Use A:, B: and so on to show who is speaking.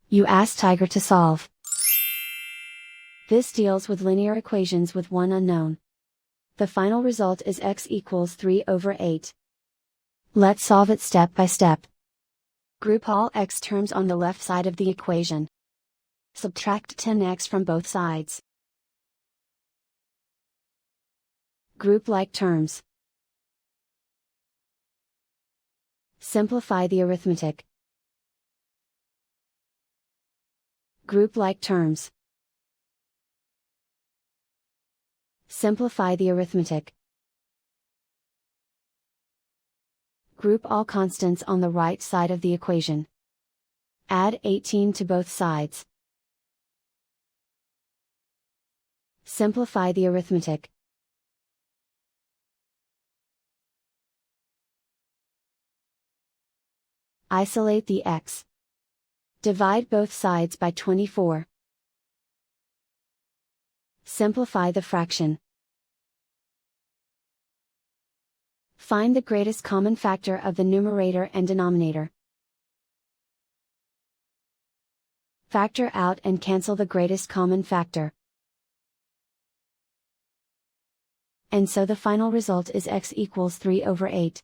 A: You ask Tiger to solve. This deals with linear equations with one unknown. The final result is x equals 3/8. Let's solve it step by step. Group all x terms on the left side of the equation. Subtract 10x from both sides. Group like terms. Simplify the arithmetic. Group like terms. Simplify the arithmetic. Group all constants on the right side of the equation. Add 18 to both sides. Simplify the arithmetic. Isolate the x. Divide both sides by 24. Simplify the fraction. Find the greatest common factor of the numerator and denominator. Factor out and cancel the greatest common factor. And so the final result is x equals 3/8.